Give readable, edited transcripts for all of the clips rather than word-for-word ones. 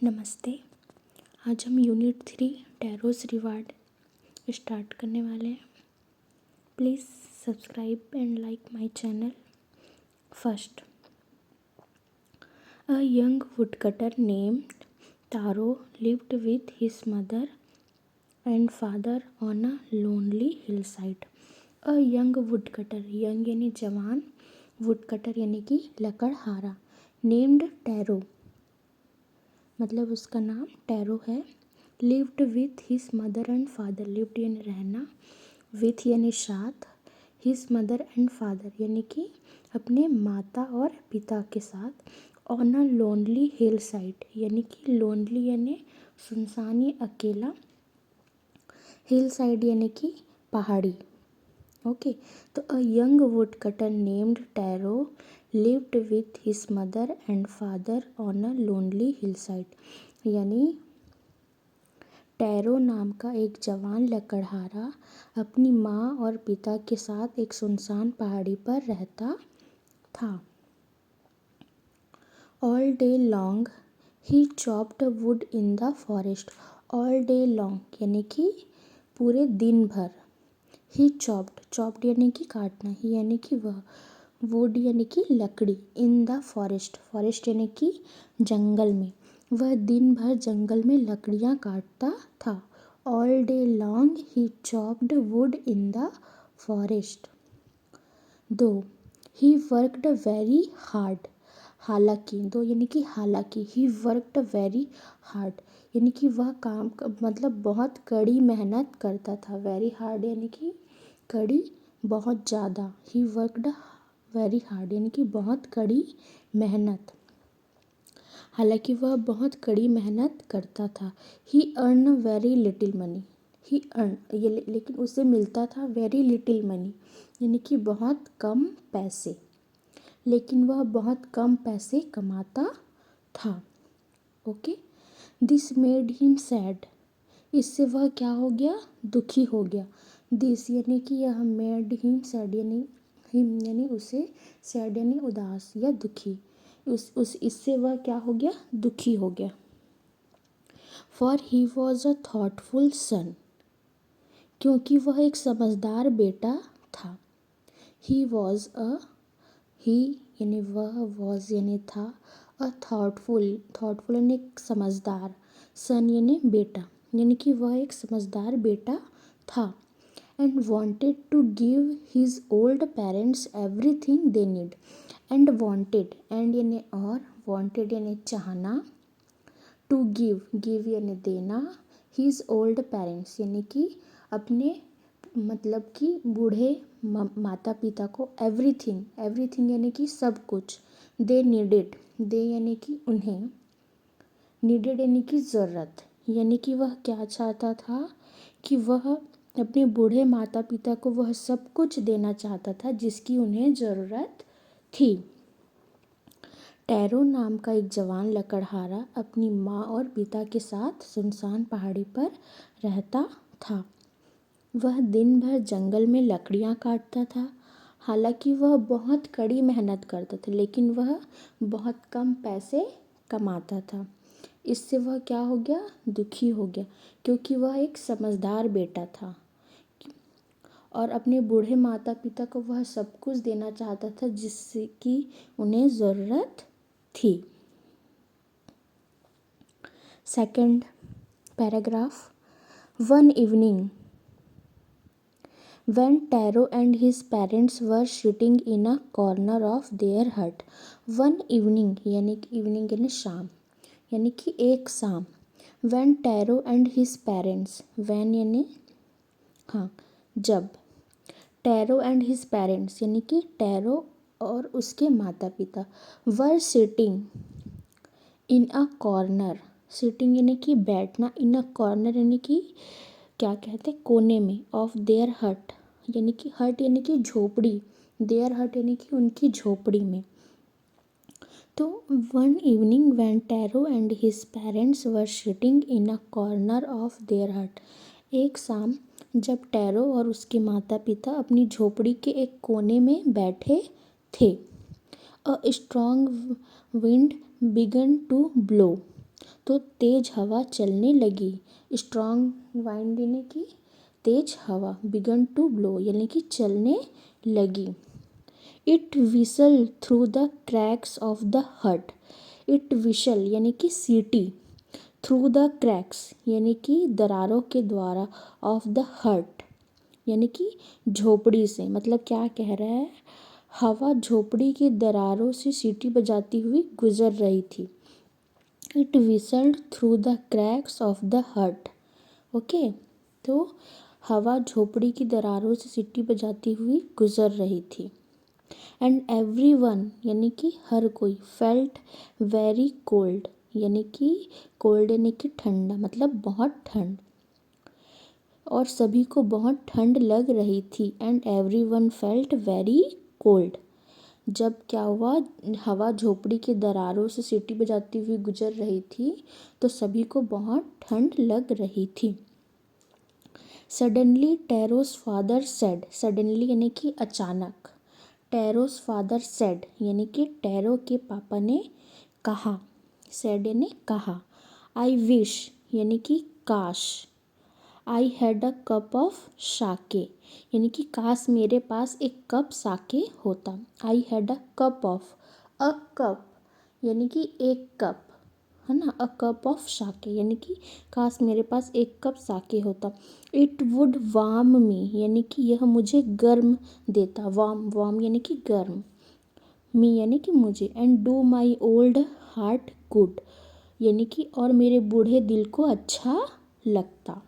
नमस्ते। आज हम यूनिट 3 टैरोस रिवार्ड स्टार्ट करने वाले हैं। Please subscribe and like my channel. First, a young woodcutter named taro lived with his mother and father on a lonely Hillside. A young woodcutter, young यानी जवान, woodcutter यानी कि लकड़हारा, नेम्ड टैरो मतलब उसका नाम टैरो है। Lived with his mother and father, lived यानी रहना, विथ यानी साथ, हिज मदर एंड फादर यानी कि अपने माता और पिता के साथ, on a lonely hill side यानी कि लोनली यानी सुनसान या अकेला, हिल साइड यानी कि पहाड़ी। ओके, तो a young would cutter named tarot lived with his mother and father on a lonely Hillside यानी टैरो नाम का एक जवान लकड़हारा अपनी माँ और पिता के साथ एक सुनसान पहाड़ी पर रहता था। All day long he chopped would in the forest. All day long यानी कि पूरे दिन भर। ही चॉप्ड यानी कि काटना, ही यानी कि वह, वुड यानी कि लकड़ी, इन द फॉरेस्ट यानी कि जंगल में, वह दिन भर जंगल में लकड़ियाँ काटता था। All day long he chopped would in the forest. दो, ही वर्कड वेरी हार्ड, हालांकि, दो यानी कि हालांकि, ही वर्कड वेरी हार्ड यानी कि वह काम मतलब बहुत कड़ी मेहनत करता था। वेरी हार्ड यानी कि कड़ी, बहुत ज़्यादा। ही वर्कड वेरी हार्ड यानी कि बहुत कड़ी मेहनत, हालांकि वह बहुत कड़ी मेहनत करता था। ही अर्न वेरी लिटिल मनी, ही अर्न ये लेकिन उसे मिलता था वेरी लिटिल मनी यानी कि बहुत कम पैसे, लेकिन वह बहुत कम पैसे कमाता था। Okay, this made him sad, इससे वह क्या हो गया, दुखी हो गया। दिस यानी कि यह, मेड हिम सैड यानी हिम यानी उसे, सैड यानी उदास या दुखी, उस इससे वह क्या हो गया, दुखी हो गया। For he was a thoughtful son, क्योंकि वह एक समझदार बेटा था। ही वॉज अ, ही यानी वह, वॉज यानी था, अ थॉटफुल यानी समझदार, सन यानी बेटा, यानी कि वह एक समझदार बेटा था। And wanted to give his old parents everything they need. And wanted, and यानी और, वॉन्टेड यानी चाहना, टू गिव यानी देना, हिज ओल्ड पेरेंट्स यानी कि अपने मतलब कि बूढ़े माता पिता को, एवरीथिंग यानी कि सब कुछ, दे नीडेड, दे यानी कि उन्हें, नीडेड यानी कि ज़रूरत, यानी कि वह क्या चाहता था कि वह अपने बूढ़े माता पिता को वह सब कुछ देना चाहता था जिसकी उन्हें ज़रूरत थी। टैरो नाम का एक जवान लकड़हारा अपनी माँ और पिता के साथ सुनसान पहाड़ी पर रहता था। वह दिन भर जंगल में लकड़ियाँ काटता था, हालांकि वह बहुत कड़ी मेहनत करता था, लेकिन वह बहुत कम पैसे कमाता था। इससे वह क्या हो गया, दुखी हो गया, क्योंकि वह एक समझदार बेटा था और अपने बूढ़े माता पिता को वह सब कुछ देना चाहता था जिसकी उन्हें ज़रूरत थी। Second paragraph, one evening when Taro and his parents were sitting in a corner of their hut, one evening यानी कि इवनिंग यानी शाम, यानी कि एक शाम, when Taro and his parents, when यानी हाँ जब, टैरो एंड हिज पेरेंट्स यानी कि टैरो और उसके माता पिता, were sitting in a corner, sitting यानी कि बैठना, इन अ कॉर्नर यानी कि क्या कहते हैं, कोने में, ऑफ देयर हट यानी कि हट यानी कि झोपड़ी, देयर हट यानी कि उनकी झोपड़ी में। तो one evening when tarot and his parents were sitting in a corner of their हट, एक शाम जब टैरो और उसके माता पिता अपनी झोपड़ी के एक कोने में बैठे थे। A strong wind began to blow, तो तेज हवा चलने लगी। स्ट्रॉन्ग वाइंड यानी कि तेज हवा, बिगन टू ब्लो यानी कि चलने लगी। It whistle through the cracks of the हट। इट विशल यानी कि सीटी, थ्रू द क्रैक्स यानी कि दरारों के द्वारा, ऑफ द हट यानी कि झोपड़ी से। मतलब क्या कह रहा है, हवा झोपड़ी की दरारों से सीटी बजाती हुई गुजर रही थी। It whistled through the cracks of the हट। ओके, तो हवा झोपड़ी की दरारों से सीटी बजाती हुई गुजर रही थी। एंड एवरी वन यानी कि हर कोई, फेल्ट वेरी कोल्ड यानी कि कोल्ड यानी कि ठंडा, मतलब बहुत ठंड, और सभी को बहुत ठंड लग रही थी। And every one felt very cold, जब क्या हुआ, हवा झोपड़ी की दरारों से सीटी बजाती हुई गुजर रही थी तो सभी को बहुत ठंड लग रही थी। Suddenly tarots father said, suddenly यानी कि अचानक, टेरोस फादर सेड यानी कि टेरो के पापा ने कहा, सेड यानी कहा। आई विश यानी कि काश, I had a cup of sake यानी कि काश मेरे पास एक कप साके होता। I had a cup of, a cup यानी कि एक कप, है ना, अ कप ऑफ शाके यानी कि काश मेरे पास एक कप साके होता। इट वुड वार्म मी यानी कि यह मुझे गर्म देता, वार्म, वार्म यानी कि गर्म, मी यानी कि मुझे, and do my old heart good यानी कि और मेरे बूढ़े दिल को अच्छा लगता।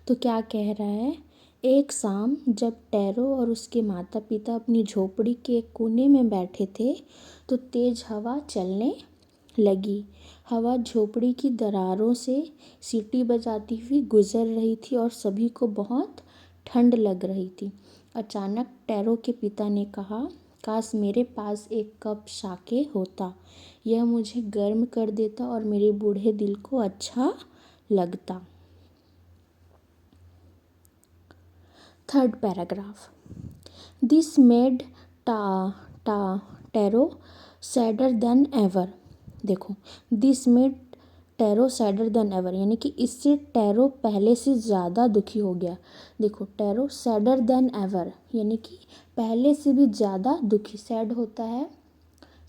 तो क्या कह रहा है, एक शाम जब टेरो और उसके माता पिता अपनी झोपड़ी के एक कोने में बैठे थे तो तेज हवा चलने लगी। हवा झोपड़ी की दरारों से सीटी बजाती हुई गुजर रही थी और सभी को बहुत ठंड लग रही थी। अचानक टेरो के पिता ने कहा, काश मेरे पास एक कप साके होता, यह मुझे गर्म कर देता और मेरे बूढ़े दिल को अच्छा लगता। Third paragraph, this made Taro sadder than ever. देखो, this made Taro sadder than ever यानी कि इससे टेरो पहले से ज़्यादा दुखी हो गया। देखो, टेरो सैडर देन एवर यानी कि पहले से भी ज़्यादा दुखी, सैड होता है,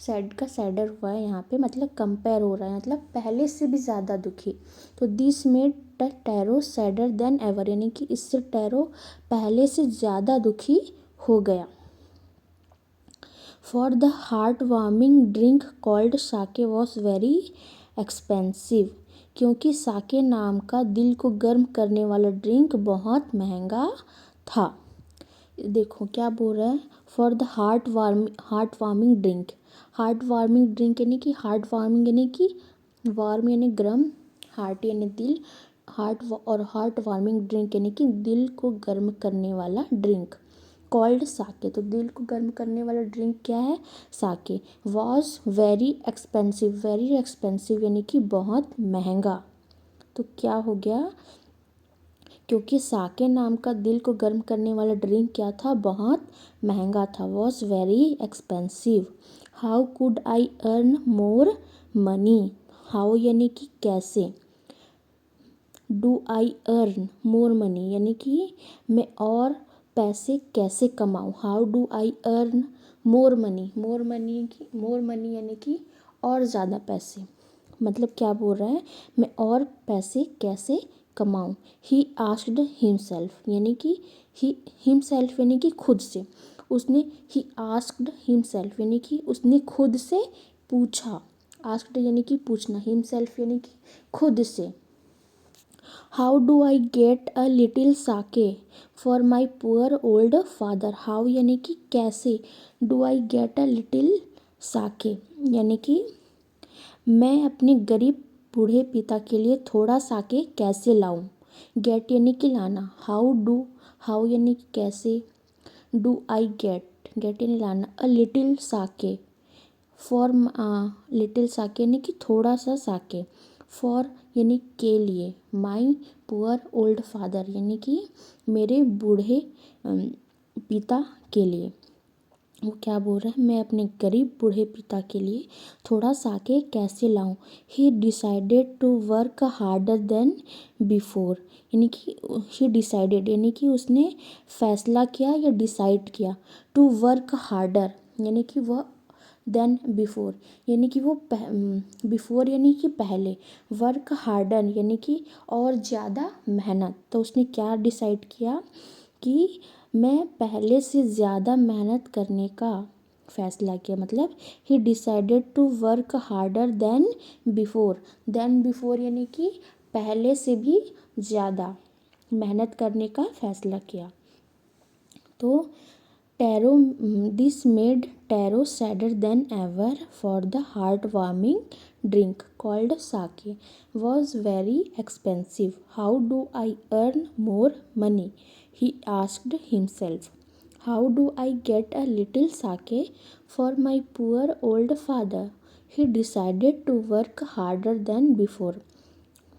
सैड का सैडर हुआ है यहाँ पे, मतलब कंपेयर हो रहा है, मतलब पहले से भी ज़्यादा दुखी। तो this made Taro sadder than ever यानी कि इससे टेरो पहले से ज़्यादा दुखी हो गया। For the heart warming drink called sake was very expensive, क्योंकि साके नाम का दिल को गर्म करने वाला ड्रिंक बहुत महंगा था। देखो क्या बोल रहा है, for the heart warming drink, heart warming drink यानी कि हार्ट वार्मिंग यानी कि वार्म यानी गर्म, हार्ट यानी दिल, और हार्ट वार्मिंग ड्रिंक यानी कि दिल को गर्म करने वाला ड्रिंक, कॉल्ड साके, तो दिल को गर्म करने वाला ड्रिंक क्या है, sake, was very expensive, very expensive यानी कि बहुत महंगा। तो क्या हो गया, क्योंकि साके नाम का दिल को गर्म करने वाला ड्रिंक क्या था, बहुत महंगा था, was very expensive. How could I earn more money, how यानी कि कैसे, do I earn more money यानी कि मैं और पैसे कैसे कमाऊँ, how do I earn more money, more money यानी कि और ज़्यादा पैसे, मतलब क्या बोल रहा है, मैं और पैसे कैसे कमाऊँ। ही आस्क्ड हिमसेल्फ यानी कि हिमसेल्फ यानी कि खुद से, उसने, ही आस्क्ड हिमसेल्फ यानी कि उसने खुद से पूछा, आस्क्ड यानी कि पूछना, हिमसेल्फ यानी कि खुद से। How do I get a little sake for my poor old father, how यानी कि कैसे, do I get a little sake यानी कि मैं अपने गरीब बूढ़े पिता के लिए थोड़ा साके कैसे लाऊं। गेट यानी कि लाना, हाउ यानी कि कैसे, डू आई गेट यानी लाना, अ little sake, for little sake यानी कि थोड़ा सा साके, फॉर यानी के लिए, माई पुअर ओल्ड फादर यानी कि मेरे बूढ़े पिता के लिए। वो क्या बोल रहा है, मैं अपने गरीब बूढ़े पिता के लिए थोड़ा साके कैसे लाऊं। He decided to work harder than before, यानी कि ही डिसाइडेड यानी कि उसने फैसला किया या डिसाइड किया, टू वर्क हार्डर यानी कि वह, देन बिफोर यानी कि वो बिफोर यानी कि पहले, वर्क हार्डर यानी कि और ज़्यादा मेहनत। तो उसने क्या डिसाइड किया कि मैं पहले से ज़्यादा मेहनत करने का फैसला किया, मतलब he decided to work harder than before यानी कि पहले से भी ज़्यादा मेहनत करने का फैसला किया। तो Taro this made Taro sadder than ever, for the heart warming drink called sake was very expensive. How do I earn more money, he asked himself. How do I get a little sake for my poor old father? He decided to work harder than before.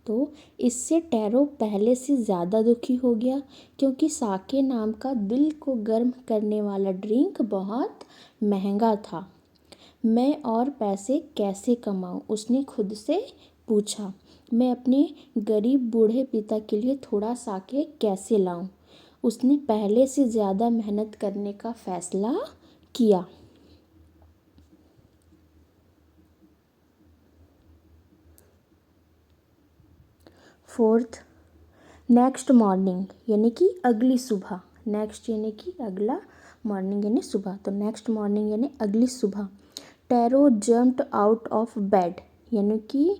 तो इससे tarot पहले से ज़्यादा दुखी हो गया क्योंकि sake नाम का दिल को गर्म करने वाला ड्रिंक बहुत महंगा था। मैं और पैसे कैसे कमाऊं, उसने खुद से पूछा। मैं अपने गरीब बूढ़े पिता के लिए थोड़ा साके कैसे लाऊं। उसने पहले से ज़्यादा मेहनत करने का फैसला किया। फोर्थ, नेक्स्ट मॉर्निंग यानी कि अगली सुबह। नेक्स्ट यानी कि अगला, मॉर्निंग यानी सुबह, तो नेक्स्ट मॉर्निंग यानी अगली सुबह। Tarot jumped out of bed यानी कि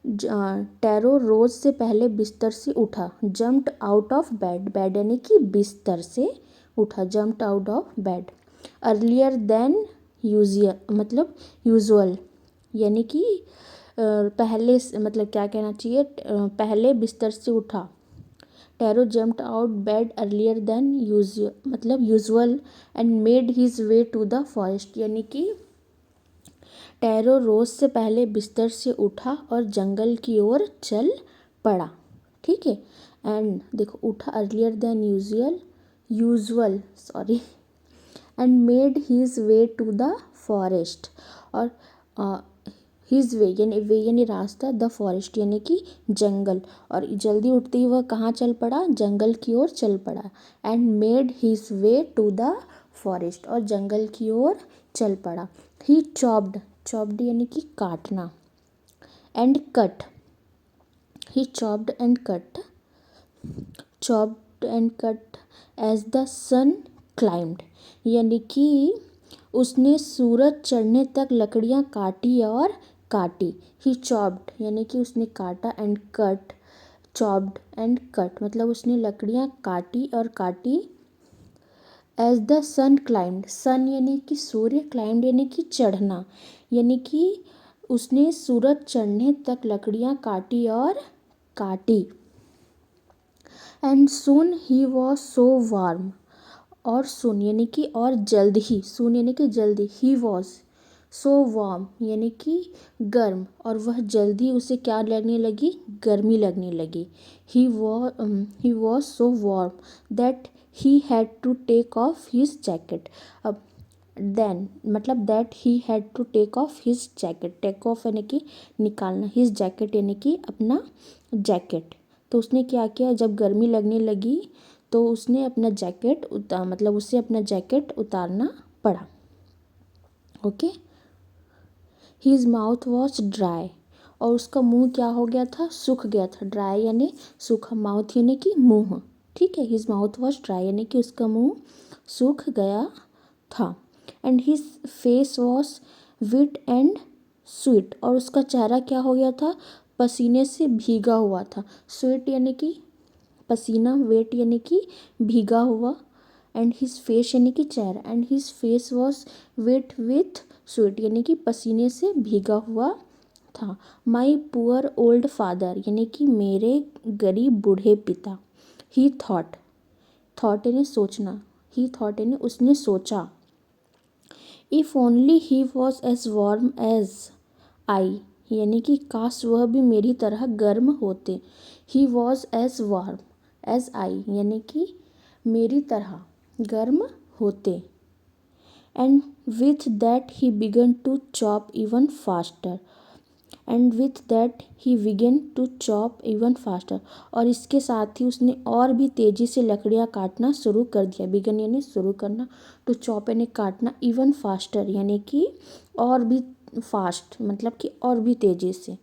टैरो रोज से पहले बिस्तर से उठा। Jumped out of bed, bed यानी कि बिस्तर से उठा, jumped out of bed. Earlier than usual मतलब यूजुअल यानी कि पहले मतलब क्या कहना चाहिए, पहले बिस्तर से उठा। Taro jumped out bed earlier than usual मतलब usual and made his way to the forest यानी कि टैरो रोज से पहले बिस्तर से उठा और जंगल की ओर चल पड़ा। ठीक है, एंड देखो उठा earlier than usual sorry, and made his way to the forest, और हिज वे यानी रास्ता, द फॉरेस्ट यानी कि जंगल, और जल्दी उठते ही वह कहाँ चल पड़ा, जंगल की ओर चल पड़ा। And made his way to the forest, और जंगल की ओर चल पड़ा। ही चॉप्ड यानी कि काटना, and cut, he chopped and cut as the sun climbed यानी कि उसने सूरज चढ़ने तक लकड़ियाँ काटी और काटी। ही चॉप्ड यानी कि उसने काटा, and cut, chopped and cut मतलब उसने लकड़ियाँ काटी और काटी। एज द सन क्लाइम्ड, सन यानी कि सूर्य, क्लाइम्ड यानी कि चढ़ना, यानी कि उसने सूरज चढ़ने तक लकड़ियाँ काटी और काटी। And soon he was so warm, और सुन यानी कि और जल्द ही, सुन यानी कि जल्दी, ही वॉज सो वार्म यानी कि गर्म, और वह जल्दी उसे क्या लगने लगी, गर्मी लगने लगी। He was so warm that he had to take off his jacket. अब देन मतलब that he had to take off his jacket, take off यानी कि निकालना, हिज जैकेट यानी कि अपना जैकेट। तो उसने क्या किया, जब गर्मी लगने लगी तो उसने अपना जैकेट मतलब उसे अपना जैकेट उतारना पड़ा। Okay, his mouth was dry, और उसका मुंह क्या हो गया था, सूख गया था। ड्राई यानी सूखा, माउथ यानी कि मुंह। ठीक है, हिज माउथ वॉज ड्राई यानी कि उसका मुंह सूख गया था। And his face was wet and sweat, और उसका चेहरा क्या हो गया था, पसीने से भीगा हुआ था। स्वीट यानी कि पसीना, वेट यानी कि भीगा हुआ, एंड हिज फेस यानी कि चेहरा, and his face was wet with sweat यानी कि पसीने से भीगा हुआ था। माई पुअर ओल्ड फादर यानी कि मेरे गरीब बूढ़े पिता। ही थॉट यानी सोचना, ही थॉट यानी उसने सोचा। If only he was as warm as I यानी कि काश वह भी मेरी तरह गर्म होते। He was as warm as I यानी कि मेरी तरह गर्म होते। and with that he began to chop even faster. And with that he began to chop even faster, और इसके साथ ही उसने और भी तेज़ी से लकड़ियाँ काटना शुरू कर दिया। बिगन यानी शुरू करना, टू चॉप यानी काटना, इवन फास्टर यानी कि और भी फास्ट, मतलब कि और भी तेज़ी से।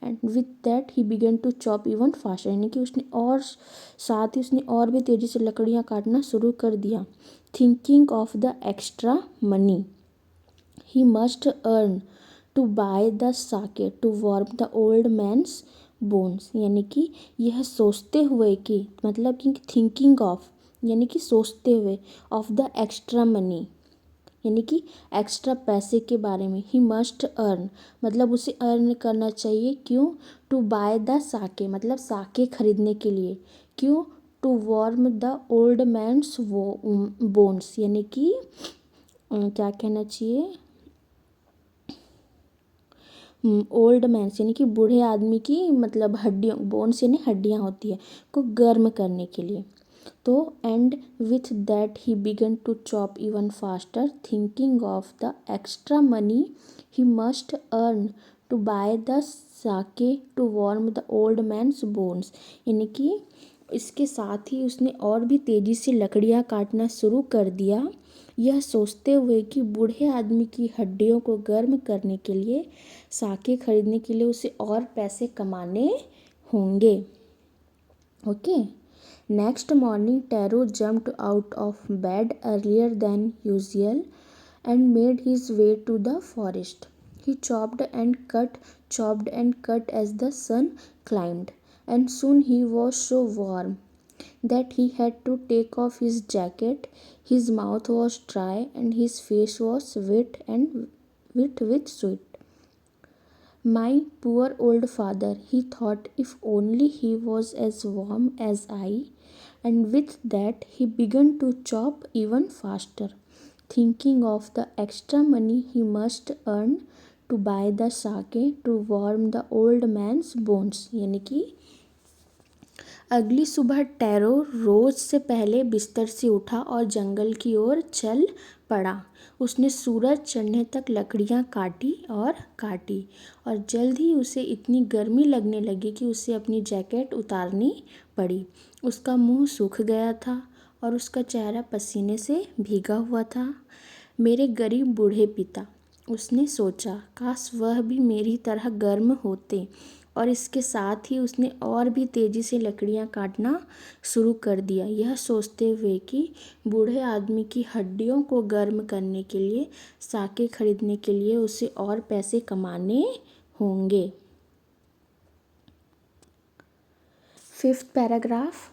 And with that he began to chop even faster यानी कि उसने और साथ ही उसने और भी तेज़ी से लकड़ियाँ काटना शुरू कर दिया। Thinking of the extra money he must earn to buy the sake to warm the old man's bones, यानी कि यह सोचते हुए कि, मतलब कि थिंकिंग ऑफ यानी कि सोचते हुए, ऑफ द एक्स्ट्रा मनी यानी कि एक्स्ट्रा पैसे के बारे में, ही मस्ट अर्न मतलब उसे अर्न करना चाहिए। क्यों? टू बाय द साके मतलब साके खरीदने के लिए। क्यों? To warm the old man's bones यानी कि क्या कहना चाहिए, ओल्ड मैन्स यानी कि बूढ़े आदमी की मतलब हड्डियों, बोन्स यानी हड्डियाँ होती है, को गर्म करने के लिए। तो and with that he began to chop even faster thinking of the extra money he must earn to buy the sake to warm the old man's bones, यानी कि इसके साथ ही उसने और भी तेज़ी से लकड़ियाँ काटना शुरू कर दिया, यह सोचते हुए कि बूढ़े आदमी की हड्डियों को गर्म करने के लिए, साके खरीदने के लिए उसे और पैसे कमाने होंगे। Okay. Next morning tarot jumped out of bed earlier than usual and made his way to the forest. He chopped and cut as the sun climbed, and soon he was so warm that he had to take off his jacket. His mouth was dry and his face was wet with sweat. My poor old father, he thought, if only he was as warm as I. And with that, he began to chop even faster, thinking of the extra money he must earn to buy the sake to warm the old man's bones. यानी कि अगली सुबह tarot रोज से पहले बिस्तर से उठा और जंगल की ओर चल पड़ा। उसने सूरज चढ़ने तक लकड़ियाँ काटी और जल्द ही उसे इतनी गर्मी लगने लगी कि उसे अपनी जैकेट उतारनी पड़ी। उसका मुंह सूख गया था और उसका चेहरा पसीने से भीगा हुआ था। मेरे गरीब बूढ़े पिता, उसने सोचा, काश वह भी मेरी तरह गर्म होते। और इसके साथ ही उसने और भी तेज़ी से लकड़ियाँ काटना शुरू कर दिया, यह सोचते हुए कि बूढ़े आदमी की हड्डियों को गर्म करने के लिए, साके खरीदने के लिए उसे और पैसे कमाने होंगे। 5th paragraph.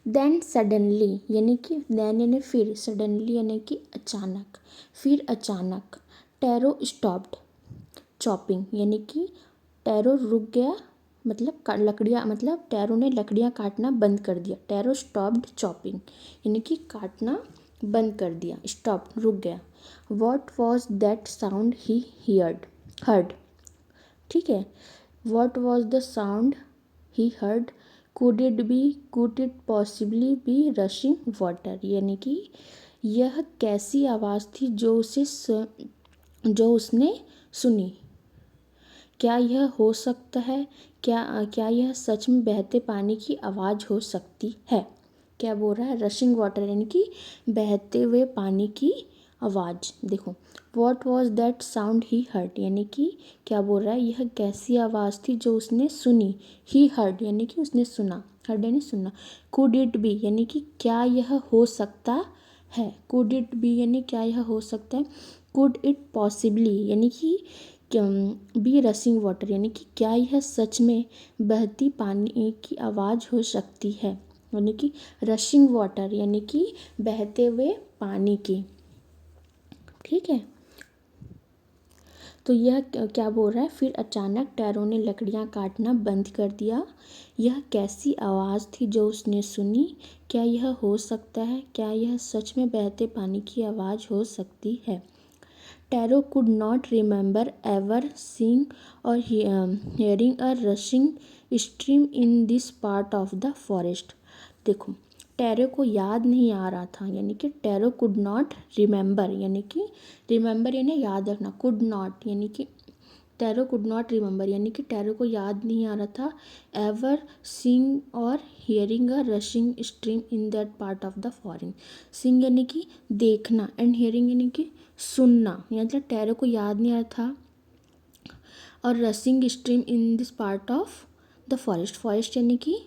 देन सडनली यानी कि देन यानी फिर, सडनली यानी कि अचानक, फिर अचानक, टैरो स्टॉप्ड चॉपिंग यानी कि टैरो रुक गया, मतलब लकड़ियाँ, मतलब टैरो ने लकड़ियाँ काटना बंद कर दिया। टैरो स्टॉप्ड चॉपिंग यानी कि काटना बंद कर दिया, स्टॉप रुक गया। What was that sound he heard, ठीक है। What was the sound he heard, could it possibly be rushing water, यानी कि यह कैसी आवाज़ थी जो उसने सुनी। क्या यह हो सकता है, क्या यह सच में बहते पानी की आवाज़ हो सकती है। क्या बोल रहा है, रशिंग वाटर यानी कि बहते हुए पानी की आवाज़। देखो, what was that sound he heard यानी कि क्या बोल रहा है, यह कैसी आवाज़ थी जो उसने सुनी। ही हर्ड यानी कि उसने सुना, हर्ड यानी सुनना। कुड इट बी यानी कि क्या यह हो सकता है। कुड इट बी यानी क्या यह हो सकता है। कुड इट पॉसिबली यानी कि बी रशिंग वाटर यानी कि क्या यह सच में बहती पानी की आवाज़ हो सकती है, यानी कि रशिंग वाटर यानी कि बहते हुए पानी की, ठीक है। तो यह क्या बोल रहा है, फिर अचानक टैरो ने लकड़ियाँ काटना बंद कर दिया। यह कैसी आवाज़ थी जो उसने सुनी। क्या यह हो सकता है, क्या यह सच में बहते पानी की आवाज़ हो सकती है। Tarot could not remember ever seeing और hearing a rushing stream in this part of the forest। देखो, टैरो को याद नहीं आ रहा था, यानी कि टैरो कुड नॉट रिमेंबर, यानी कि रिमेंबर यानी याद रखना, कुड नॉट यानी कि टैरो कुड नॉट रिमेंबर यानी कि टैरो को याद नहीं आ रहा था एवर सीइंग और hearing a rushing stream in that part of the foreign. Seeing यानी कि देखना एंड हियरिंग यानी कि सुनना, मतलब टैरो को याद नहीं आ रहा था और rushing stream in this part of the forest, forest यानी कि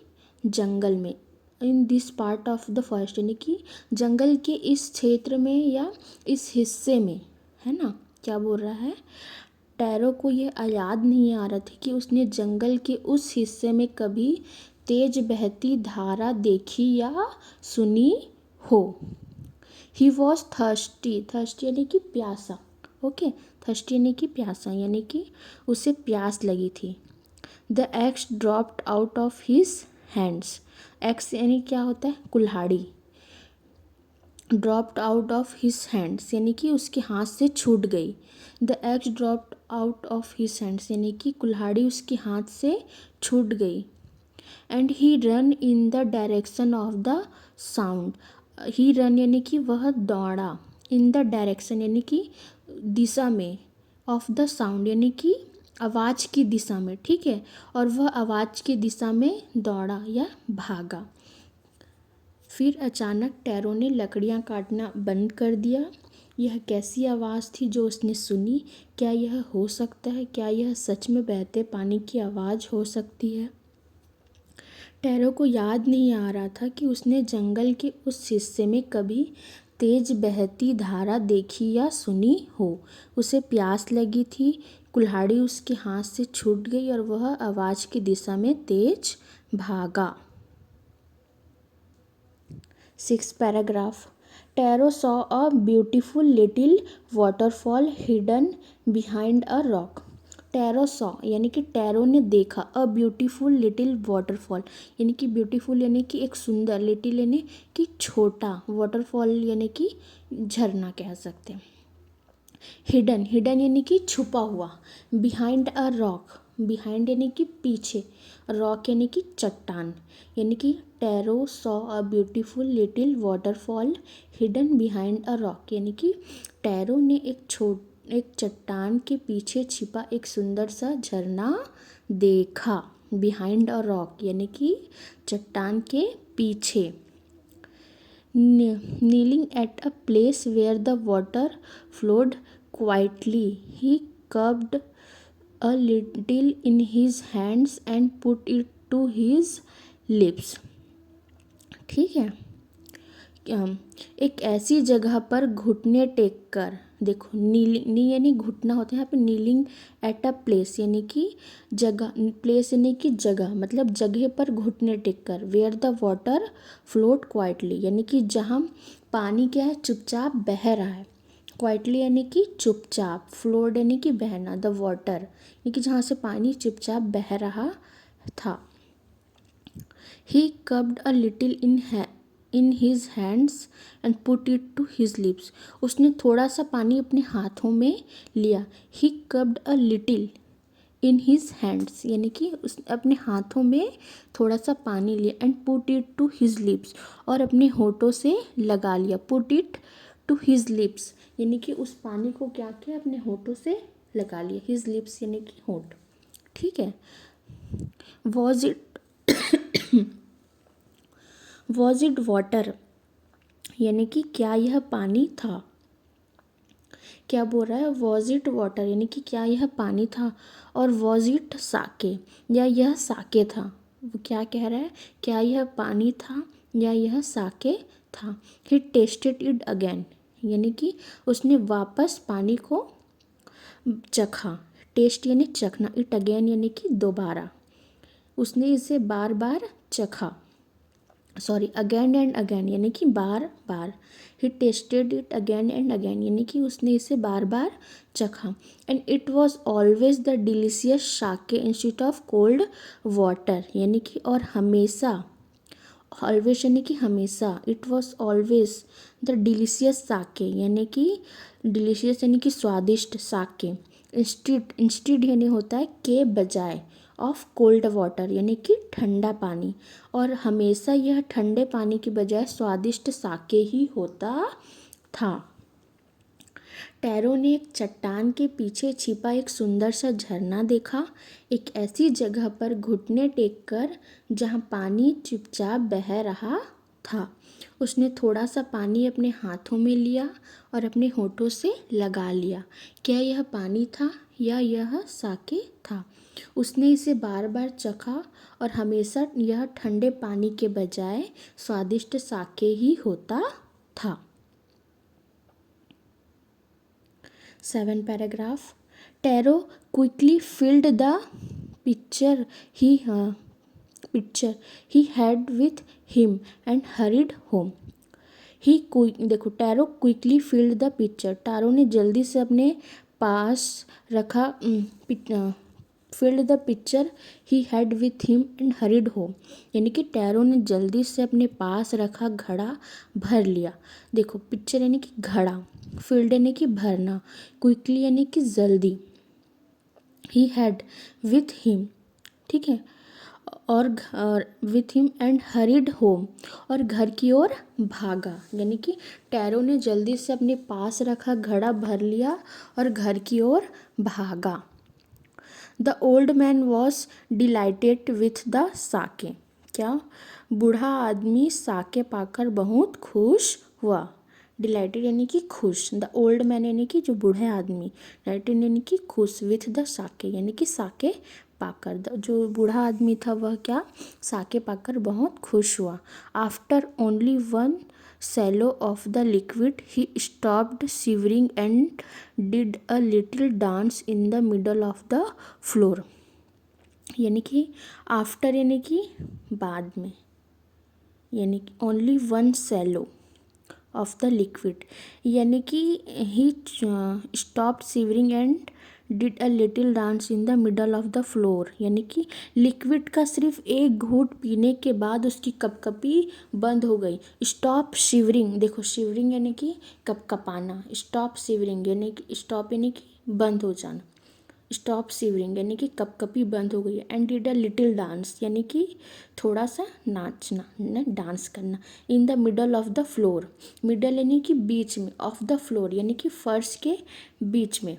जंगल में, in this part of the forest यानी कि जंगल के इस क्षेत्र में या इस हिस्से में, है ना। क्या बोल रहा है, टैरो को ये याद नहीं आ रहा था कि उसने जंगल के उस हिस्से में कभी तेज बहती धारा देखी या सुनी हो। ही वॉज थर्स्टी, थर्स्टी यानी कि प्यासा, ओके, थर्स्टी यानी कि प्यासा, यानी कि उसे प्यास लगी थी। The x dropped out of his hands, x यानी क्या होता है, कुल्हाड़ी, dropped out of his hands यानी कि उसके हाथ से छूट गई। The x dropped out of his hands यानी कि कुल्हाड़ी उसके हाथ से छूट गई। And he run in the direction of the sound, he run यानी कि वह दौड़ा, इन द डायरेक्शन यानी कि दिशा में, ऑफ द साउंड यानी कि आवाज़ की दिशा में, ठीक है, और वह आवाज़ की दिशा में दौड़ा या भागा। फिर अचानक टैरो ने लकड़ियाँ काटना बंद कर दिया। यह कैसी आवाज़ थी जो उसने सुनी? क्या यह हो सकता है, क्या यह सच में बहते पानी की आवाज़ हो सकती है? टैरो को याद नहीं आ रहा था कि उसने जंगल के उस हिस्से में कभी तेज बहती धारा देखी या सुनी हो। उसे प्यास लगी थी, कुल्हाड़ी उसके हाथ से छूट गई और वह आवाज़ की दिशा में तेज भागा। 6th paragraph. Taro saw a beautiful little waterfall hidden behind a rock. Tarot saw यानी कि टैरो ने देखा, अ ब्यूटीफुल लिटिल वाटरफॉल यानी कि ब्यूटीफुल यानी कि एक सुंदर, लिटिल यानी कि छोटा, वाटरफॉल यानी कि झरना कह सकते हैं। हिडन, हिडन यानी कि छुपा हुआ। बिहाइंड अ रॉक, बिहाइंड यानी कि पीछे, रॉक यानी कि चट्टान, यानी कि tarot saw a beautiful little waterfall hidden behind a rock, यानी कि टैरो ने एक चट्टान के पीछे छिपा एक सुंदर सा झरना देखा। बिहाइंड अ रॉक यानी कि चट्टान के पीछे। Kneeling at a place where the water flowed quietly, he cupped a little in his hands and put it to his lips. ठीक है, एक ऐसी जगह पर घुटने टेक कर, देखो नी यानी घुटना होता है, यहाँ पे नीलिंग एट अ प्लेस यानी कि जगह, प्लेस यानी कि जगह, मतलब जगह पर घुटने टेक कर। Where the water float quietly यानी कि जहाँ पानी क्या है, चुपचाप बह रहा है। क्वाइटली यानी कि चुपचाप, फ्लोट यानी कि बहना, द वाटर यानी कि जहाँ से पानी चुपचाप बह रहा था। He cupped a little in his hands and put it to his lips, उसने थोड़ा सा पानी अपने हाथों में लिया। He cupped a little in his hands यानी कि उस अपने हाथों में थोड़ा सा पानी लिया, and put it to his lips और अपने होठों से लगा लिया। Put it to his lips यानी कि उस पानी को क्या किया, अपने होठों से लगा लिया। हिज लिप्स यानी कि होठ, ठीक है। वॉज इट वाटर यानी कि क्या यह पानी था? क्या बोल रहा है, वॉज इट वाटर यानी कि क्या यह पानी था, और वॉज इट साके या यह साके था। वो क्या कह रहा है, क्या यह पानी था या यह साके था। ही टेस्टेड इट अगेन यानी कि उसने वापस पानी को चखा। टेस्ट यानी चखना, इट अगेन यानी कि दोबारा, उसने इसे बार बार चखा। सॉरी, अगेन एंड अगेन यानी कि बार बार। He tested it again and again यानी कि उसने इसे बार बार चखा। And it was always the delicious sake instead of cold water यानी कि, और हमेशा, ऑलवेज यानी कि हमेशा, it was always the delicious sake यानी कि डिलीशियस यानी कि स्वादिष्ट साके इंस्टीड यानी होता है के बजाय, ऑफ कोल्ड वाटर यानी कि ठंडा पानी, और हमेशा यह ठंडे पानी की बजाय स्वादिष्ट साके ही होता था। टैरो ने एक चट्टान के पीछे छिपा एक सुंदर सा झरना देखा, एक ऐसी जगह पर घुटने टेक कर जहाँ पानी चुपचाप बह रहा था। उसने थोड़ा सा पानी अपने हाथों में लिया और अपने होठों से लगा लिया। क्या यह पानी था या यह साके था? उसने इसे बार बार चखा और हमेशा यह ठंडे पानी के बजाय स्वादिष्ट साके ही होता था। 7 paragraph. Taro quickly filled the pitcher he had with him and hurried home. देखो, tarot quickly filled the picture, tarot ने जल्दी से अपने पास रखा filled the picture he had with him and horrid home, यानी कि टैरो ने जल्दी से अपने पास रखा घड़ा भर लिया। देखो, पिक्चर यानी कि घड़ा, फिल्ड यानी कि भरना, क्विकली यानी कि जल्दी, ही हैड विथ हिम, ठीक है, और with him and horrid home, और घर की ओर भागा, यानी कि टैरो ने जल्दी से अपने पास रखा घड़ा भर लिया और घर की ओर भागा। The old man was delighted with the sake, क्या? बूढ़ा आदमी साके पाकर बहुत खुश हुआ। डिलाइटेड यानी कि खुश, द ओल्ड मैन यानी कि जो बूढ़े आदमी, डिलाइटेड यानी कि खुश, विथ द साके यानी कि साके पाकर, जो बूढ़ा आदमी था वह क्या? साके पाकर बहुत खुश हुआ। After only one swallow of the liquid he stopped shivering and did a little dance in the middle of the floor, यानी कि आफ्टर यानी कि बाद में, यानी कि only one swallow of the liquid, यानी कि he stopped shivering and did a little dance in the middle of the floor, यानी कि लिक्विड का सिर्फ एक घूंट पीने के बाद उसकी कपकपी बंद हो गई। स्टॉप शिवरिंग, देखो शिवरिंग यानी कि कपकपाना, स्टॉप शिवरिंग यानी कि स्टॉप यानी कि बंद हो जाना, स्टॉप शिवरिंग यानी कि कपकपी बंद हो गई। And did a little dance यानी कि थोड़ा सा नाचना, डांस करना। In the middle of the floor, middle यानी कि बीच में, ऑफ द फ्लोर यानी कि फर्श के बीच में।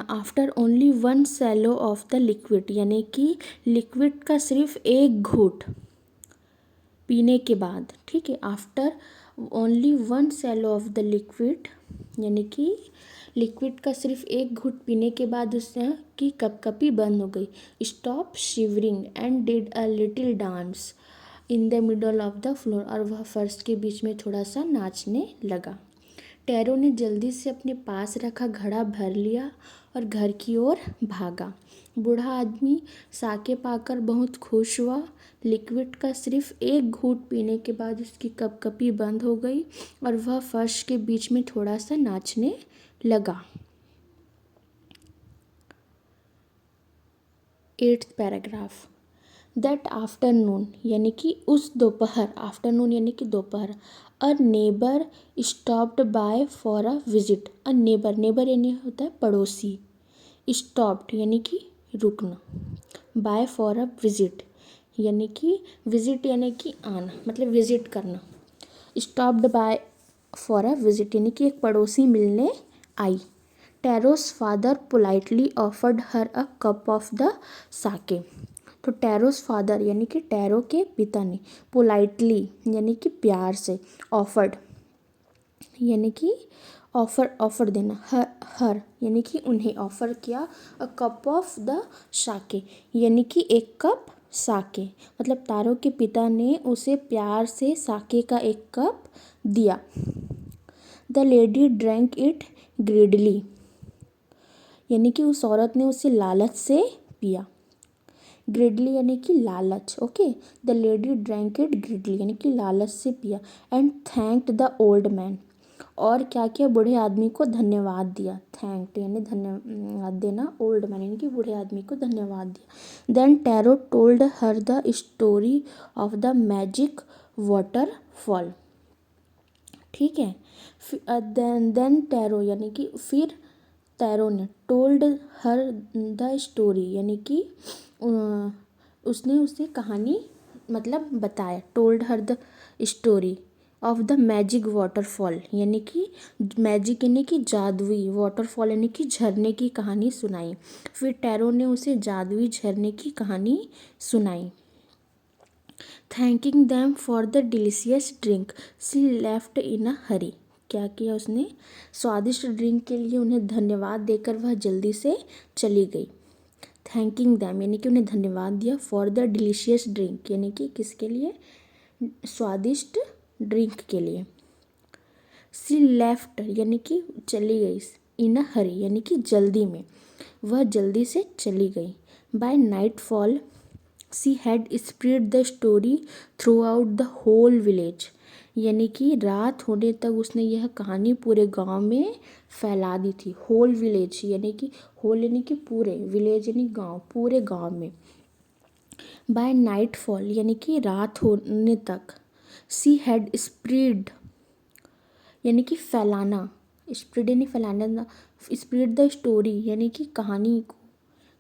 After only one swallow of the liquid, यानी कि लिक्विड का सिर्फ एक घूंट पीने के बाद, ठीक है। After only one swallow of the liquid, यानी कि लिक्विड का सिर्फ एक घूंट पीने के बाद उसकी कपकपी बंद हो गई। Stop shivering and did a little dance in the middle of the floor, और वह फर्श के बीच में थोड़ा सा नाचने लगा। टैरो ने जल्दी से अपने पास रखा घड़ा भर लिया और घर की ओर भागा। बूढ़ा आदमी साके पाकर बहुत खुश हुआ। लिक्विड का सिर्फ एक घूंट पीने के बाद उसकी कपकपी बंद हो गई और वह फर्श के बीच में थोड़ा सा नाचने लगा। 8th paragraph. दैट आफ्टरनून, यानी कि उस दोपहर, आफ्टरनून यानी कि दोपहर, a neighbour stopped by for a visit. A neighbour, neighbour यानी होता है पड़ोसी, स्टॉप्ड यानी कि रुकना, बाय फॉर अ विजिट यानी कि विजिट यानी कि आना, मतलब विजिट करना। Stopped by for a visit यानी कि एक पड़ोसी मिलने आई। Taro's father politely offered her a cup of the sake. तो टैरोस फादर यानी कि टैरो के पिता ने पोलाइटली यानी कि प्यार से, ऑफर्ड यानी कि ऑफर देना, हर यानी कि उन्हें ऑफर किया, अ कप ऑफ द साके यानी कि एक कप साके, मतलब टैरो के पिता ने उसे प्यार से साके का एक कप दिया। The lady drank it greedily, यानी कि उस औरत ने उसे लालच से पिया। ग्रीडली यानी कि लालच, okay. The lady drank it greedily यानी कि लालच से पिया। And thanked the old man, और क्या किया? बूढ़े आदमी को धन्यवाद दिया। थैंक्ड यानी धन्यवाद देना, ओल्ड मैन यानी कि बूढ़े आदमी को धन्यवाद दिया। Then Taro told her the story of the magic waterfall, ठीक है। देन टैरो यानी कि फिर टैरो ने टोल्ड हर द स्टोरी यानी कि उसने उसे कहानी मतलब बताया। Told her the story of the magic waterfall यानी कि मैजिक यानी कि जादुई, वाटरफॉल यानी कि झरने की कहानी सुनाई। फिर टैरो ने उसे जादुई झरने की कहानी सुनाई। Thanking them for the delicious drink she left in a hurry. क्या किया उसने? स्वादिष्ट ड्रिंक के लिए उन्हें धन्यवाद देकर वह जल्दी से चली गई। थैंकिंग दैम यानी कि उन्हें धन्यवाद दिया। फॉर द डिलीशियस ड्रिंक यानी कि किसके लिए? स्वादिष्ट ड्रिंक के लिए। सी लेफ्ट यानी कि चली गई। इन अ हरी यानी कि जल्दी में, वह जल्दी से चली गई। By nightfall she had spread the story throughout the whole village यानी कि रात होने तक उसने यह कहानी पूरे गांव में फैला दी थी। होल विलेज यानी कि होल यानी कि पूरे, विलेज यानी गांव, पूरे गांव में। बाय नाइट फॉल यानी कि रात होने तक। सी हैड स्प्रेड यानी कि फैलाना, स्प्रेड यानी फैलाना, स्प्रेड द स्टोरी यानी कि कहानी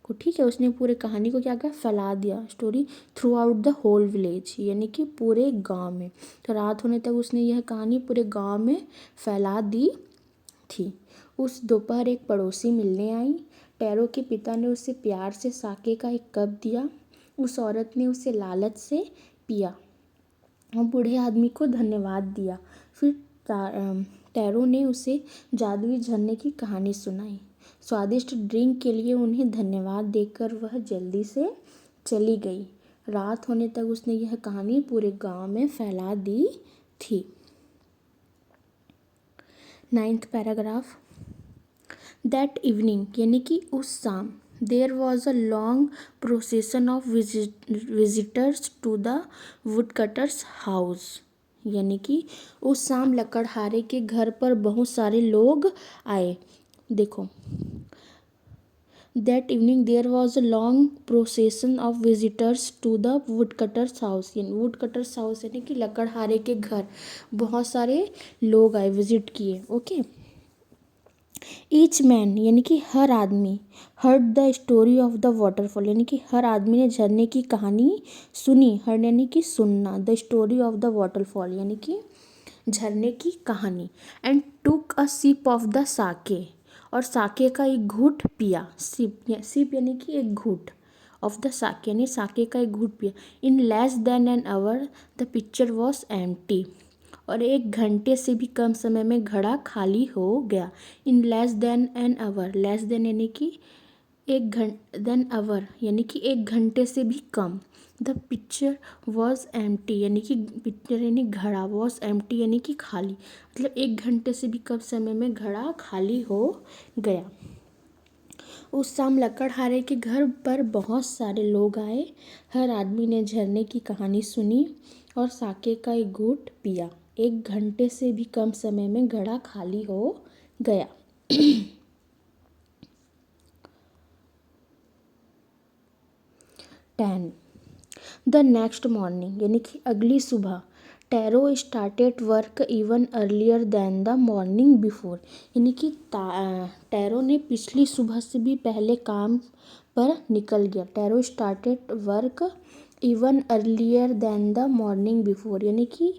को ठीक है, उसने पूरे कहानी को क्या किया? फैला दिया। Story throughout the whole village यानी कि पूरे गांव में। तो रात होने तक उसने यह कहानी पूरे गांव में फैला दी थी। उस दोपहर एक पड़ोसी मिलने आई। टैरो के पिता ने उसे प्यार से साके का एक कप दिया। उस औरत ने उसे लालच से पिया और बूढ़े आदमी को धन्यवाद दिया। फिर टैरो ने उसे जादुई झरने की कहानी सुनाई। स्वादिष्ट ड्रिंक के लिए उन्हें धन्यवाद देकर वह जल्दी से चली गई। रात होने तक उसने यह कहानी पूरे गांव में फैला दी थी। 9th paragraph. दैट इवनिंग यानी कि उस शाम there was a long procession of visitors to the woodcutter's house यानी कि उस शाम लकड़हारे के घर पर बहुत सारे लोग आए। देखो, that evening there was a long procession of visitors to the woodcutter's house यानी वुड कटर्स हाउस यानी कि लकड़हारे के घर बहुत सारे लोग आए, विजिट किए। ओके। ईच मैन यानी कि हर आदमी, heard the story of the waterfall यानी कि हर आदमी ने झरने की कहानी सुनी। हर्ड यानी कि सुनना, the story of the waterfall यानी कि झरने की कहानी। And took a sip of the sake और साके का एक घूंट पिया। सिप यानी कि एक घूंट, ऑफ द साके यानी साके का एक घूंट पिया। In less than an hour the picture was empty और 1 घंटे से भी कम समय में घड़ा खाली हो गया। In less than an hour, less than यानी कि 1 घंटे से भी कम। द पिक्चर वॉज एम्प्टी यानी कि पिक्चर यानी घड़ा, वॉज एम्प्टी यानी कि खाली, मतलब 1 घंटे से भी कम समय में घड़ा खाली हो गया। उस शाम लकड़हारे के घर पर बहुत सारे लोग आए। हर आदमी ने झरने की कहानी सुनी और साके का एक घूंट पिया। 1 घंटे से भी कम समय में घड़ा खाली हो गया। 10 द नेक्स्ट मॉर्निंग यानी कि अगली सुबह। Taro started work even earlier than the morning before यानी कि टैरो ने पिछली सुबह से भी पहले काम पर निकल गया। Taro started work even earlier than the morning before यानी कि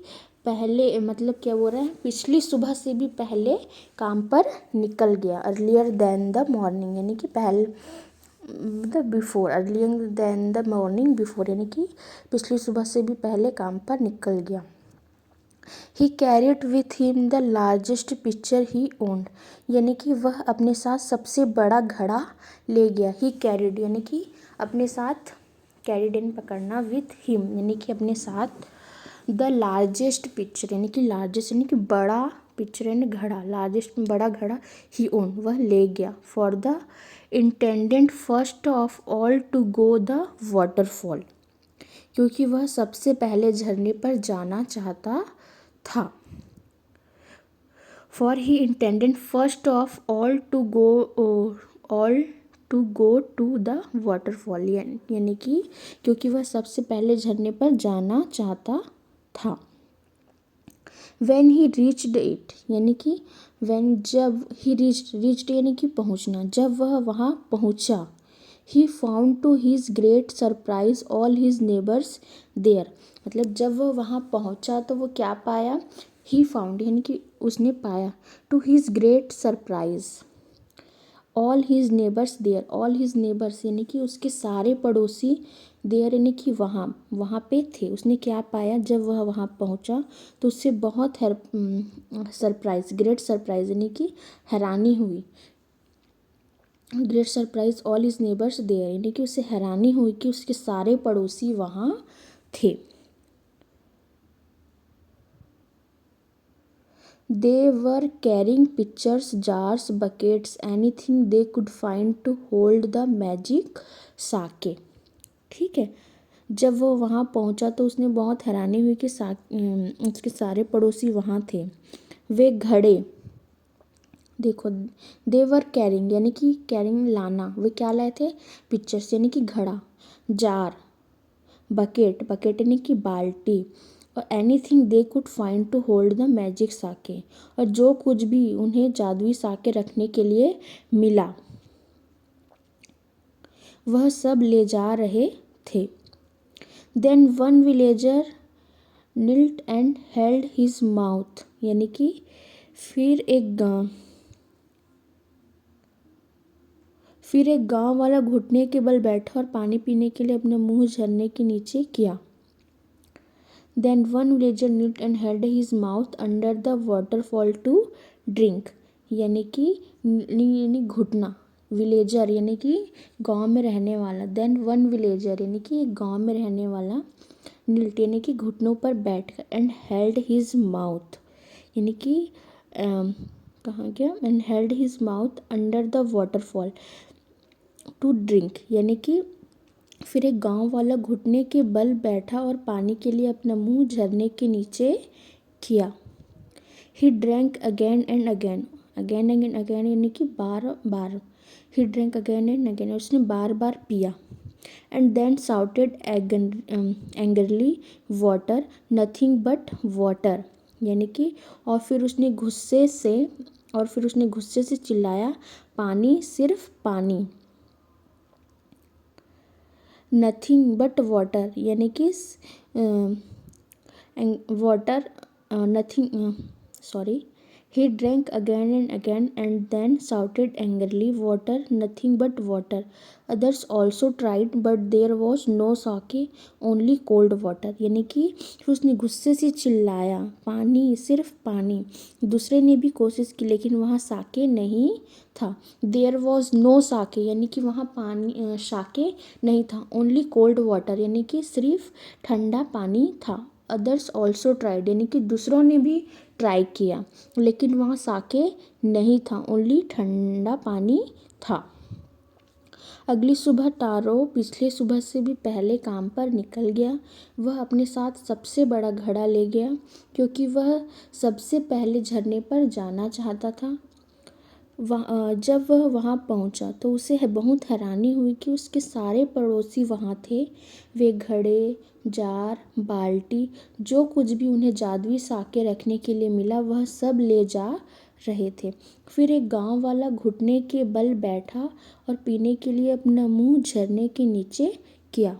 पहले, मतलब क्या बोल रहे हैं, पिछली सुबह से भी पहले काम पर निकल गया। अर्लियर दैन द मॉर्निंग यानी कि पहले, मतलब before, earlier than the morning before यानी कि पिछली सुबह से भी पहले काम पर निकल गया। ही carried with him the largest picture he owned यानी कि वह अपने साथ सबसे बड़ा घड़ा ले गया। ही कैरिड यानी कि अपने साथ, कैरिड यानी पकड़ना, विथ हिम यानी कि अपने साथ, द लार्जेस्ट पिक्चर यानी कि लार्जेस्ट यानी कि बड़ा, पिक्चर यानी घड़ा, लार्जेस्ट बड़ा घड़ा, ही ओन वह ले गया। For the intended first of all to go the waterfall क्योंकि वह सबसे पहले झरने पर जाना चाहता था। For he intended first of all to go to the waterfall यानी कि क्योंकि वह सबसे पहले झरने पर जाना चाहता था। व्हेन ही रीच्ड इट यानी कि व्हेन जब ही रीच्ड यानी कि पहुंचना, जब वह वहाँ पहुंचा। He found to his great surprise all his neighbours there, मतलब जब वह वहाँ पहुंचा तो वो क्या पाया, ही फाउंड यानी कि उसने पाया, to his great surprise all his neighbours there, all his neighbours यानी कि उसके सारे पड़ोसी, देयर यानी कि वहाँ वहाँ पे थे। उसने क्या पाया, जब वह वहाँ पहुँचा तो उससे बहुत सरप्राइज, ग्रेट सरप्राइज यानी कि हैरानी हुई। Great surprise all his neighbours there यानी कि उसे हैरानी हुई कि उसके सारे पड़ोसी वहाँ थे। They were carrying pitchers, jars, buckets, anything they could find to hold the magic sake. ठीक है, जब वो वहाँ पहुँचा तो उसने बहुत हैरानी हुई कि उसके सारे पड़ोसी वहाँ थे। वे घड़े, देखो, देवर कैरिंग यानी कि कैरिंग लाना, वे क्या लाए थे, पिक्चर्स यानी कि घड़ा, जार, बकेट, बकेट यानी कि बाल्टी, और anything they could find to hold the magic sake, और जो कुछ भी उन्हें जादुई साके रखने के लिए मिला वह सब ले जा रहे थे। Then one villager knelt and held his mouth यानी कि फिर एक गांव वाला घुटने के बल बैठा और पानी पीने के लिए अपना मुंह झरने के नीचे किया। Then one villager knelt and held his mouth under the waterfall to drink, यानी कि घुटना, विलेजर यानी कि गांव में रहने वाला, देन वन विलेजर यानी कि एक गांव में रहने वाला, नील्ट यानी कि घुटनों पर बैठकर, एंड हेल्ड हिज माउथ यानी कि कहाँ गया, and held his mouth under the waterfall to drink यानी कि फिर एक गांव वाला घुटने के बल बैठा और पानी के लिए अपना मुंह झरने के नीचे किया। He drank again and again, again and again यानी कि बार बार, he drank again and again, उसने बार बार पिया। And then shouted angrily water, nothing but water यानी कि और फिर उसने गुस्से से चिल्लाया, पानी, सिर्फ पानी। नथिंग बट वाटर यानी कि water, nothing, sorry, he drank again and then shouted angrily, water, nothing but water. Others also tried but there was no sake, only cold water यानी कि उसने गुस्से से चिल्लाया, पानी, सिर्फ पानी। दूसरे ने भी कोशिश की लेकिन वहाँ साके नहीं था। देयर वॉज नो साके यानी कि वहाँ पानी, साके नहीं था। ओनली कोल्ड वाटर यानी कि सिर्फ ठंडा पानी था। अदर्स ऑल्सो ट्राइड यानी कि दूसरों ने भी ट्राई किया लेकिन वहाँ साके नहीं था, ओनली ठंडा पानी था। अगली सुबह टारो पिछले सुबह से भी पहले काम पर निकल गया। वह अपने साथ सबसे बड़ा घड़ा ले गया क्योंकि वह सबसे पहले झरने पर जाना चाहता था। जब वह वहाँ पहुँचा तो उसे बहुत हैरानी हुई कि उसके सारे पड़ोसी वहाँ थे। वे घड़े, जार, बाल्टी, जो कुछ भी उन्हें जादुई साके रखने के लिए मिला वह सब ले जा रहे थे। फिर एक गांव वाला घुटने के बल बैठा और पीने के लिए अपना मुंह झरने के नीचे किया।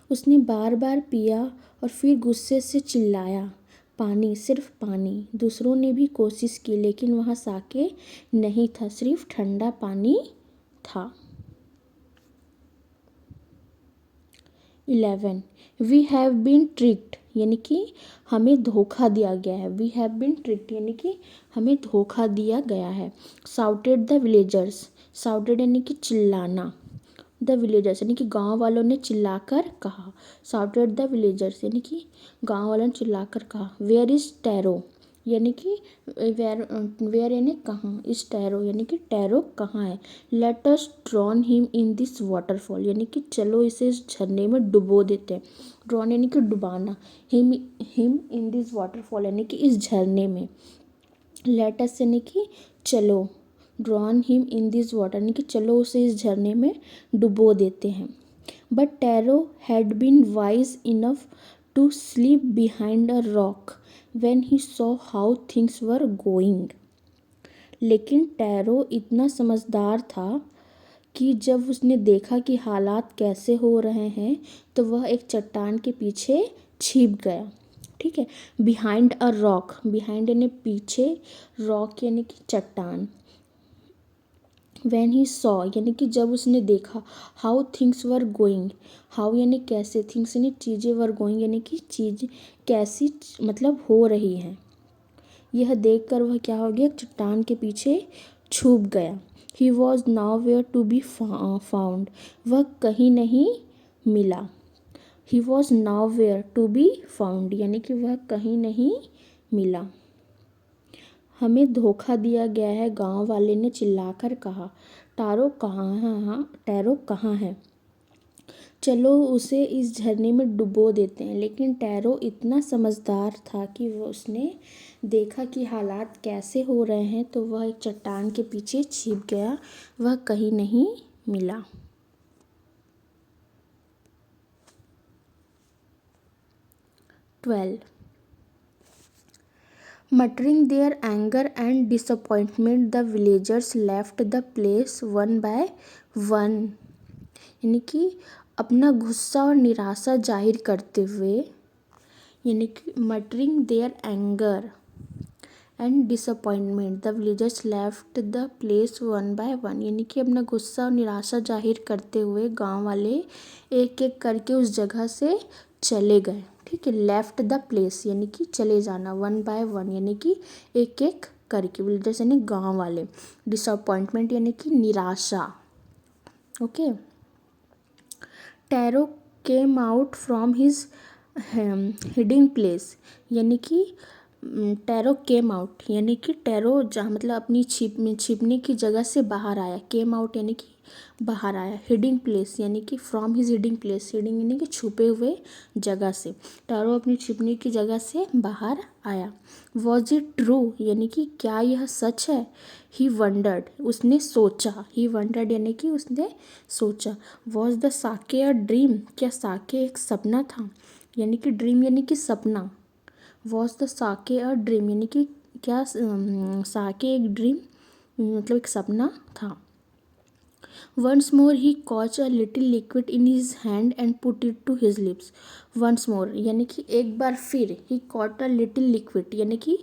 उसने बार बार पिया और फिर गुस्से से चिल्लाया, पानी, सिर्फ पानी। दूसरों ने भी कोशिश की लेकिन वहाँ साके नहीं था, सिर्फ ठंडा पानी था। 11 वी हैव बीन ट्रिक्ड यानी कि हमें धोखा दिया गया है। वी हैव बीन ट्रिक्ड यानी कि हमें धोखा दिया गया है। साउटेड द विलेजर्स, साउटेड यानी कि चिल्लाना, द विलेजर्स यानी कि गांव वालों ने चिल्लाकर कहा। साउटेड द विलेजर्स यानी कि गांव वालों ने चिल्लाकर कहा। वेयर इज टैरो यानी कि वेयर यानी कहाँ, इज टैरो यानी कि टैरो कहाँ है। Let us drawn him in this waterfall यानी कि चलो इसे इस झरने में डुबो देते हैं। ड्रॉन यानी कि डुबाना, हिम इन दिस वाटरफॉल यानी कि इस झरने में। लेट अस यानी कि चलो, drawn him in this water यानी कि चलो उसे इस झरने में डुबो देते हैं। But Taro had been wise enough to sleep behind a rock when he saw how things were going. लेकिन टैरो इतना समझदार था कि जब उसने देखा कि हालात कैसे हो रहे हैं तो वह एक चट्टान के पीछे छिप गया। ठीक है, बिहाइंड अ रॉक, बिहाइंड यानी पीछे, रॉक यानी कि चट्टान। व्हेन ही सॉ यानी कि जब उसने देखा, how things were going, how यानी कैसे, थिंग्स यानी चीज़ें, वर गोइंग यानी कि चीज़ कैसी मतलब हो रही हैं। यह देखकर वह क्या हो गया, चट्टान के पीछे छुप गया। He was nowhere to be found, वह कहीं नहीं मिला। He was nowhere to be found यानी कि वह कहीं नहीं मिला। हमें धोखा दिया गया है, गांव वाले ने चिल्लाकर कहा। टैरो कहाँ है, टैरो कहाँ है? चलो उसे इस झरने में डुबो देते हैं। लेकिन टैरो इतना समझदार था कि वो उसने देखा कि हालात कैसे हो रहे हैं तो वह एक चट्टान के पीछे छिप गया, वह कहीं नहीं मिला। 12. Muttering their anger and disappointment, the villagers left the place one by one. यानी कि अपना गुस्सा और निराशा जाहिर करते हुए, यानी कि muttering their anger and disappointment, the villagers left the place one by one, यानी कि अपना गुस्सा और निराशा जाहिर करते हुए गांव वाले एक एक करके उस जगह से चले गए। ठीक है, लेफ्ट द प्लेस यानी कि चले जाना, वन बाय वन यानी कि एक एक करके, विलेजर्स यानी गांव वाले, डिसअपॉइंटमेंट यानी कि निराशा। Okay, tarot came out from his heading place, यानी कि टैरो केम आउट यानी कि टैरो जहाँ मतलब अपनी छिपने की जगह से बाहर आया। केम आउट यानी कि बाहर आया। हिडिंग प्लेस यानी कि from his heading place, heading यानी कि छुपे हुए जगह से, टैरो अपनी छिपने की जगह से बाहर आया। वॉज इट ट्रू यानी कि क्या यह सच है? ही वंडर्ड उसने सोचा, ही वंडर्ड यानी कि उसने सोचा। Was the Sakya a dream क्या साके एक सपना था? यानी कि ड्रीम यानी कि सपना। Was the Sakya a dream यानी कि क्या साके एक ड्रीम मतलब एक सपना था। Once more he caught a little liquid in his hand and put it to his lips. Once more यानी कि एक बार फिर, he caught a little liquid यानी कि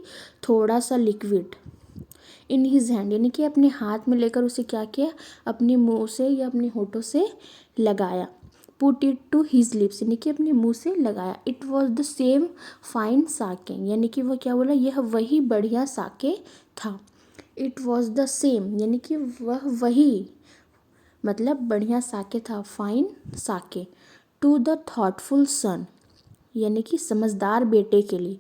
थोड़ा सा लिक्विड, इन हिज हैंड यानी कि अपने हाथ में लेकर उसे क्या किया, अपने मुंह से या अपने होठों से लगाया। Put it to his lips यानी कि अपने मुंह से लगाया। It was the same fine sake यानी कि वह क्या बोला, यह वही बढ़िया साके था। इट वॉज द सेम यानी कि वह वही मतलब बढ़िया साके था, fine Sakya. To the thoughtful सन यानी कि समझदार बेटे के लिए।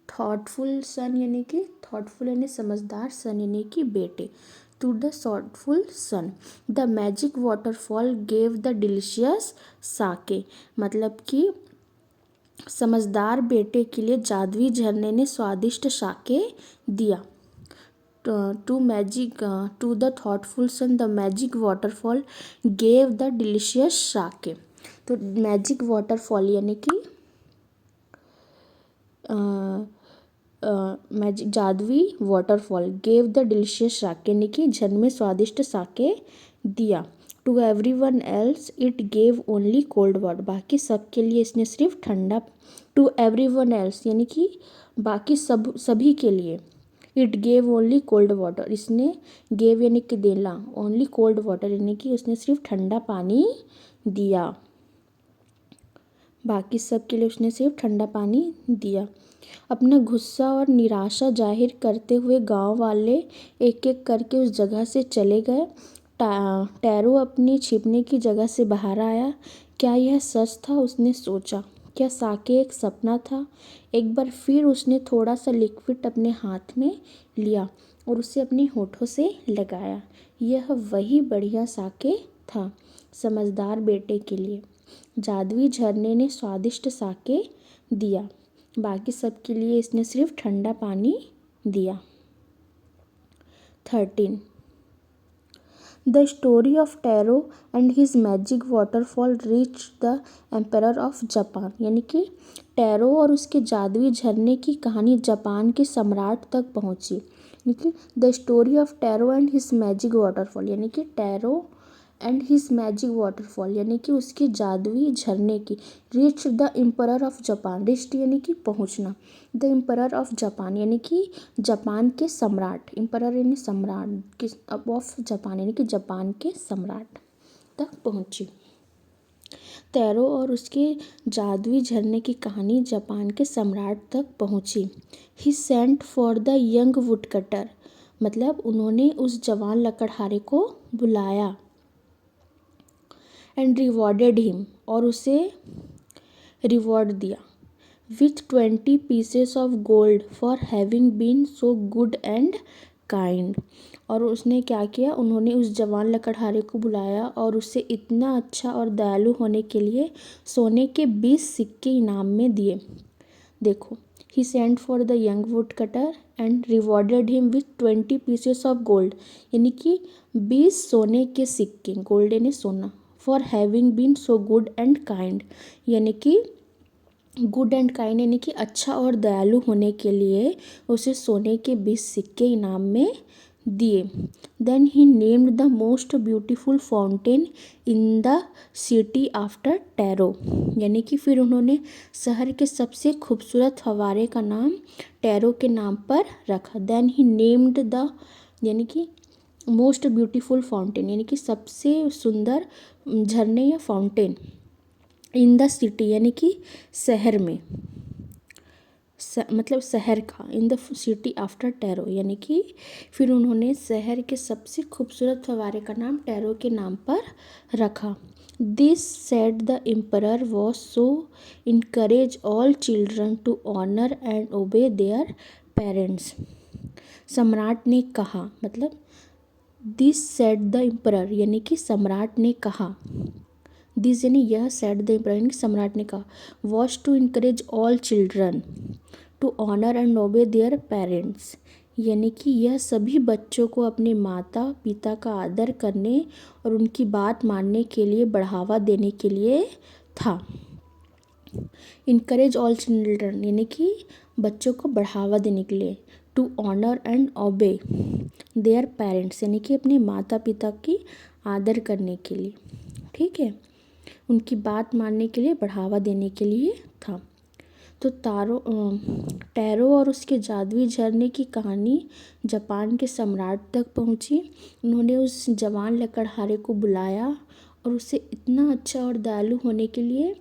थॉटफुल सन यानी कि थॉटफुल यानी समझदार, सन यानी कि बेटे। To the thoughtful son the magic waterfall gave the delicious sake, मतलब कि समझदार बेटे के लिए जादुई झरने ने स्वादिष्ट साके दिया। To the thoughtful son the magic waterfall gave the delicious sake. तो मैजिक वाटरफॉल यानी कि मैजिक जादुई waterfall, gave the delicious sake यानी कि झरने में स्वादिष्ट साके दिया। To everyone else it gave only cold water, बाकी सबके लिए इसने सिर्फ ठंडा। टू एवरी वन एल्स यानी कि बाकी सभी के लिए। It gave only cold water, इसने गेव यानी कि देना, ओनली कोल्ड वाटर यानी कि उसने सिर्फ ठंडा पानी दिया, बाकी सब के लिए उसने सिर्फ ठंडा पानी दिया। अपना गुस्सा और निराशा जाहिर करते हुए गांव वाले एक एक करके उस जगह से चले गए। टैरो अपनी छिपने की जगह से बाहर आया। क्या यह सच था, उसने सोचा। क्या साके एक सपना था? एक बार फिर उसने थोड़ा सा लिक्विड अपने हाथ में लिया और उसे अपने होठों से लगाया। यह वही बढ़िया साके था, समझदार बेटे के लिए। जादुई झरने ने स्वादिष्ट साके दिया, बाकी सब के लिए इसने सिर्फ ठंडा पानी दिया। 13. The story of tarot and his magic waterfall reach the emperor of Japan, यानी कि टैरो और उसके जादुई झरने की कहानी जापान के सम्राट तक पहुंची। यानी कि the story of tarot and his magic waterfall, यानी कि tarot and his magic waterfall यानी कि उसके जादुई झरने की reach the emperor of Japan, reach यानी कि पहुंचना, द एम्परर ऑफ जापान यानी कि जापान के सम्राट, एम्परर यानी सम्राट ऑफ जापान यानी कि जापान के सम्राट तक पहुंची। टैरो और उसके जादुई झरने की कहानी जापान के सम्राट तक पहुंची। He sent for the young woodcutter, मतलब उन्होंने उस जवान लकड़हारे को बुलाया। एंड रिवॉर्डेड हिम, और उसे रिवॉर्ड दिया। With 20 pieces of gold for having been so good and kind, और उसने क्या किया, उन्होंने उस जवान लकड़हारे को बुलाया और उसे इतना अच्छा और दयालु होने के लिए सोने के 20 सिक्के इनाम में दिए। देखो, he sent for the young woodcutter and rewarded him with 20 pieces of gold, यानी कि 20 सोने के सिक्के, गोल्ड यानी सोना, for having been so good and kind, यानी कि गुड एंड काइंड यानी कि अच्छा और दयालु होने के लिए उसे सोने के 20 सिक्के इनाम में दिए। Then he named the most beautiful fountain in the city after Taro, यानी कि फिर उन्होंने शहर के सबसे खूबसूरत फव्वारे का नाम टैरो के नाम पर रखा। देन ही नेम्ड द, यानी कि मोस्ट ब्यूटीफुल फाउंटेन यानी कि सबसे सुंदर झरने या फाउंटेन, इन द सिटी यानी कि शहर में, मतलब शहर का, इन द सिटी आफ्टर टैरो, यानी कि फिर उन्होंने शहर के सबसे खूबसूरत फव्वारे का नाम टैरो के नाम पर रखा। This said the emperor was so encourage all children to honour and obey their parents, सम्राट ने कहा, मतलब दिस सेड द एम्परर यानी कि सम्राट ने कहा, दिस यानी यह, सेड द एम्परर यानी सम्राट ने कहा, was to encourage all children to honour and obey their parents, यानी कि यह सभी बच्चों को अपने माता पिता का आदर करने और उनकी बात मानने के लिए बढ़ावा देने के लिए था। इनकरेज ऑल चिल्ड्रन यानी कि बच्चों को बढ़ावा देने के लिए, to honour and obey their parents यानी कि अपने माता पिता की आदर करने के लिए, ठीक है, उनकी बात मानने के लिए, बढ़ावा देने के लिए था। तो टैरो और उसके जादुई झरने की कहानी जापान के सम्राट तक पहुंची। उन्होंने उस जवान लकड़हारे को बुलाया और उसे इतना अच्छा और दयालु होने के लिए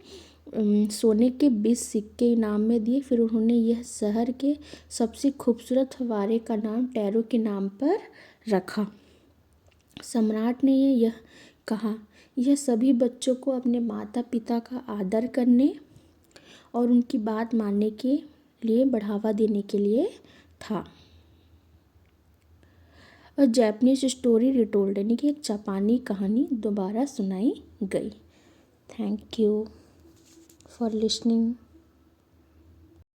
सोने के 20 सिक्के इनाम में दिए। फिर उन्होंने यह शहर के सबसे खूबसूरत फव्वारे का नाम टैरो के नाम पर रखा। सम्राट ने यह कहा, यह सभी बच्चों को अपने माता पिता का आदर करने और उनकी बात मानने के लिए बढ़ावा देने के लिए था। अ जैपनीज स्टोरी रिटोल्ड यानी कि एक जापानी कहानी दोबारा सुनाई गई। Thank you for listening.